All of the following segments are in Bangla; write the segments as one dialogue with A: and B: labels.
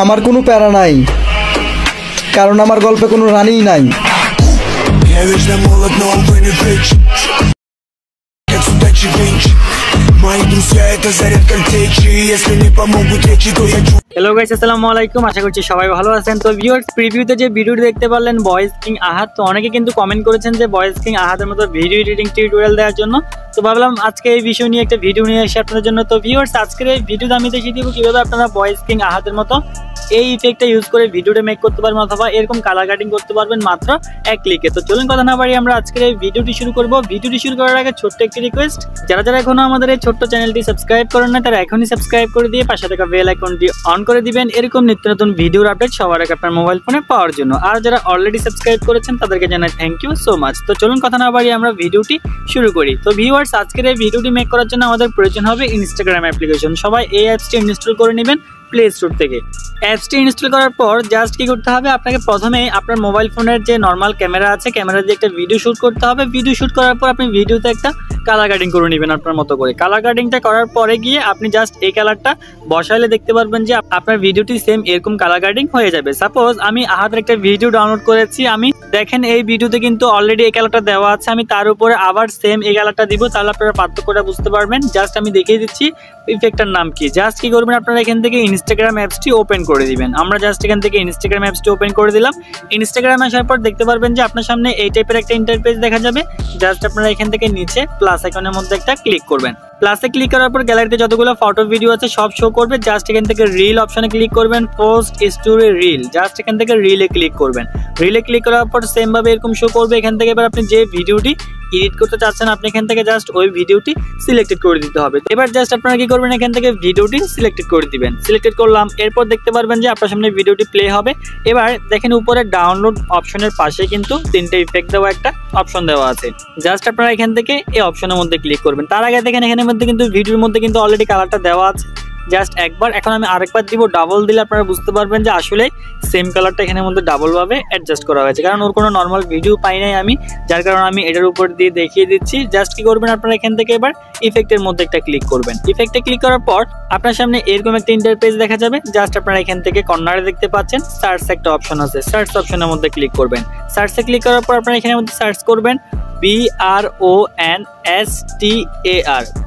A: আমার কোনো প্যারা নাই, কারণ আমার গল্পে কোনো রানীই নাই।
B: হ্যালো গাইস, আসসালামু আলাইকুম। আশা করছি সবাই ভালো আছেন। তো ভিউয়ার্স, প্রিভিউতে যে ভিডিওটি দেখতে পারলেন ভয়েস কিং আহাদ, তো অনেকে কিন্তু কমেন্ট করেছেন যে ভয়েস কিং আহাদের মতো ভিডিও এডিটিং টিউটোরিয়াল দেওয়ার জন্য। তো ভাবলাম আজকে এই বিষয় নিয়ে একটা ভিডিও নিয়ে আসি আপনাদের জন্য। তো ভিউয়ার্স, আজকের এই ভিডিওতে আমি দেখিয়ে দিব কিভাবে আপনারা ভয়েস কিং আহাদের মতো এই ইফেক্টটা ইউজ করে ভিডিওটা মেক করতে পারবেন অথবা এরকম কালার কাটিং করতে পারবেন মাত্র এক ক্লিকে। তো চলুন কথা না বাড়িয়ে আমরা আজকের এই ভিডিওটি শুরু করব। ভিডিওটি শুরু করার আগে ছোট্ট একটি রিকোয়েস্ট, যারা যারা এখনো আমাদের এই ছোট্ট চ্যানেলটি সাবস্ক্রাইব করেন না তারা এখনই সাবস্ক্রাইব করে দিয়ে পাশে থাকা বেল আইকনটি অন করে দিবেন এরকম নিত্য নতুন ভিডিওর আপডেট সবার আগে আপনার মোবাইল ফোনে পাওয়ার জন্য। আর যারা অলরেডি সাবস্ক্রাইব করেছেন তাদেরকে জানাই থ্যাংক ইউ সো মাচ। তো চলুন কথা না বাড়িয়ে আমরা ভিডিওটি শুরু করি। তো ভিউয়ার্স, আজকের এই ভিডিওটি মেক করার জন্য আমাদের প্রয়োজন হবে ইনস্টাগ্রাম অ্যাপ্লিকেশন। সবাই এই অ্যাপসটি ইনস্টল করে নেবেন প্লে স্টোর থেকে। অ্যাপসটি ইনস্টল করার পর জাস্ট কি করতে হবে, আপনাকে প্রথমে আপনার মোবাইল ফোনের যে নর্মাল ক্যামেরা আছে, ক্যামেরা দিয়ে একটা ভিডিও শ্যুট করতে হবে। ভিডিও শ্যুট করার পর আপনি ভিডিওতে একটা কালার কাটিং করে নেবেন আপনার মতো করে। কালার কাটিংটা করার পরে গিয়ে আপনি জাস্ট এই কালারটা বসাইলে দেখতে পারবেন যে আপনার ভিডিওটি সেম এরকম কালার কাটিং হয়ে যাবে। সাপোজ আমি আহাদের একটা ভিডিও ডাউনলোড করেছি, আমি দেখেন এই ভিডিওতে কিন্তু অলরেডি এই কালারটা দেওয়া আছে, আমি তার উপরে আবার সেম এই কালারটা দিব, তাহলে আপনারা পার্থক্যটা বুঝতে পারবেন। জাস্ট আমি দেখিয়ে দিচ্ছি ইফেক্টটার নাম কি। জাস্ট কি করবেন, আপনারা এখান থেকে ইনস্টাগ্রাম অ্যাপসটি ওপেন করে দিবেন। আমরা জাস্ট এখান থেকে ইনস্টাগ্রাম অ্যাপসটি ওপেন করে দিলাম। ইনস্টাগ্রামে আসার পর দেখতে পারবেন যে আপনার সামনে এই টাইপের একটা ইন্টারফেস দেখা যাবে। জাস্ট আপনারা এখান থেকে নিচে প্লাস আইকনের মধ্যে একটা ক্লিক করবেন। প্লাসে ক্লিক করার পর গ্যালারিতে যতগুলো ফটো ভিডিও আছে সব শো করবে। জাস্ট এখান থেকে রিল অপশনে ক্লিক করবেন, পোস্ট স্টোরি রিল। জাস্ট এখান থেকে রিলে ক্লিক করবেন। রিলে ক্লিক করার পর সেম ভাবে এরকম শো করবে। এখান থেকে এবার আপনি যে ভিডিওটি এডিট করতে চাচ্ছেন আপনি এখান থেকে জাস্ট ওই ভিডিওটি সিলেক্টেড করে দিতে হবে। এবার জাস্ট আপনারা কি করবেন, এখান থেকে ভিডিওটি সিলেক্টেড করে দিবেন। সিলেক্টেড করলাম, এরপর দেখতে পারবেন যে আপনার সামনে ভিডিওটি প্লে হবে। এবার দেখেন উপরে ডাউনলোড অপশনের পাশে কিন্তু তিনটে ইফেক্ট দেওয়া একটা অপশন দেওয়া আছে। জাস্ট আপনারা এখান থেকে এই অপশনের মধ্যে ক্লিক করবেন। তার আগে দেখেন এখানের মধ্যে কিন্তু ভিডিওর মধ্যে কিন্তু অলরেডি কালারটা দেওয়া আছে। জাস্ট একবার, এখন আমি আরেকবার দিব। ডাবল দিলে আপনারা বুঝতে পারবেন যে আসলে সেম কালারটা এখানের মধ্যে ডাবল ভাবে অ্যাডজাস্ট করা হয়েছে, কারণ ওর কোনো নর্মাল ভিডিও পাই নাই আমি, যার কারণে আমি এটার উপর দিয়ে দেখিয়ে দিচ্ছি। জাস্ট কি করবেন, আপনারা এখান থেকে এবার ইফেক্টের মধ্যে একটা ক্লিক করবেন। ইফেক্টে ক্লিক করার পর আপনার সামনে এরকম একটা ইন্টারফেস দেখা যাবে। জাস্ট আপনারা এখান থেকে কর্নারে দেখতে পাচ্ছেন সার্চ একটা অপশন আছে, সার্চ অপশনের মধ্যে ক্লিক করবেন। সার্চে ক্লিক করার পর আপনারা এখানের মধ্যে সার্চ করবেন BRONSTAR,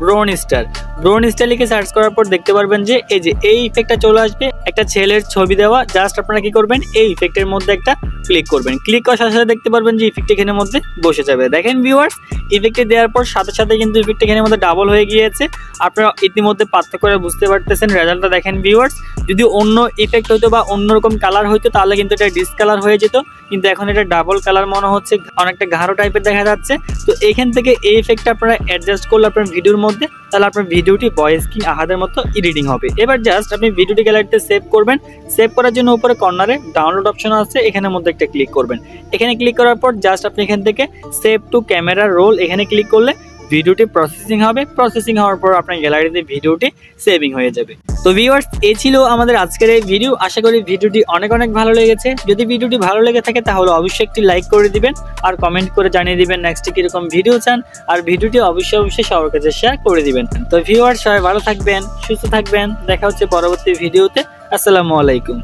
B: ব্রোন স্টার। ব্রোন স্টার লিখে সার্চ করার পর দেখতে পারবেন যে এই যে এই ইফেক্টটা চলে আসবে, একটা ছেলের ছবি দেওয়া। জাস্ট আপনারা কি করবেন, এই ইফেক্টের মধ্যে একটা ক্লিক করবেন। ক্লিক করার সাথে সাথে দেখতে পারবেন যে ইফেক্ট এখানের মধ্যে বসে যাবে। দেখেন ভিউয়ার্স, ইফেক্টে দেওয়ার পর সাথে সাথে কিন্তু ইফেক্ট এখানের মধ্যে ডাবল হয়ে গিয়েছে। আপনারা ইতিমধ্যে পার্থক্য করে বুঝতে পারতেছেন। রেজাল্টটা দেখেন ভিউয়ার্স, যদি অন্য ইফেক্ট হইতো বা অন্যরকম কালার হইতো তাহলে কিন্তু এটা ডিসকালার হয়ে যেত, কিন্তু এখন এটা ডাবল কালার মনে হচ্ছে, অনেকটা গাঢ় টাইপের দেখা যাচ্ছে। তো এখান থেকে এই ইফেক্টটা আপনারা অ্যাডজাস্ট করলে আপনার ভিডিওর মধ্যে, তাহলে আপনার ভিডিওটি ভয়েস কিং আহাদের মতো এডিটিং হবে। এবার জাস্ট আপনি ভিডিওটি গ্যালারিতে সেভ করবেন। সেভ করার জন্য উপরে কর্নারে ডাউনলোড অপশন আছে, এখানের মধ্যে একটা ক্লিক করবেন। এখানে ক্লিক করার পর জাস্ট আপনি এখান থেকে সেভ টু ক্যামেরা রোল এখানে ক্লিক করলে ভিডিওটি প্রসেসিং হবে। প্রসেসিং হওয়ার পর আপনার গ্যালারিতে ভিডিওটি সেভিং হয়ে যাবে। তো ভিউয়ার্স, এই ছিল আমাদের আজকের এই ভিডিও। আশা করি ভিডিওটি অনেক অনেক ভালো লেগেছে। যদি ভিডিওটি ভালো লেগে থাকে তাহলে অবশ্যই একটি লাইক করে দিবেন আর কমেন্ট করে জানিয়ে দিবেন নেক্সট কিরকম ভিডিও চান, আর ভিডিওটি অবশ্যই সবার কাছে শেয়ার করে দিবেন। তো ভিউয়ার্স, সবাই ভালো থাকবেন, সুস্থ থাকবেন। দেখা হচ্ছে পরবর্তী ভিডিওতে। আসসালামু আলাইকুম।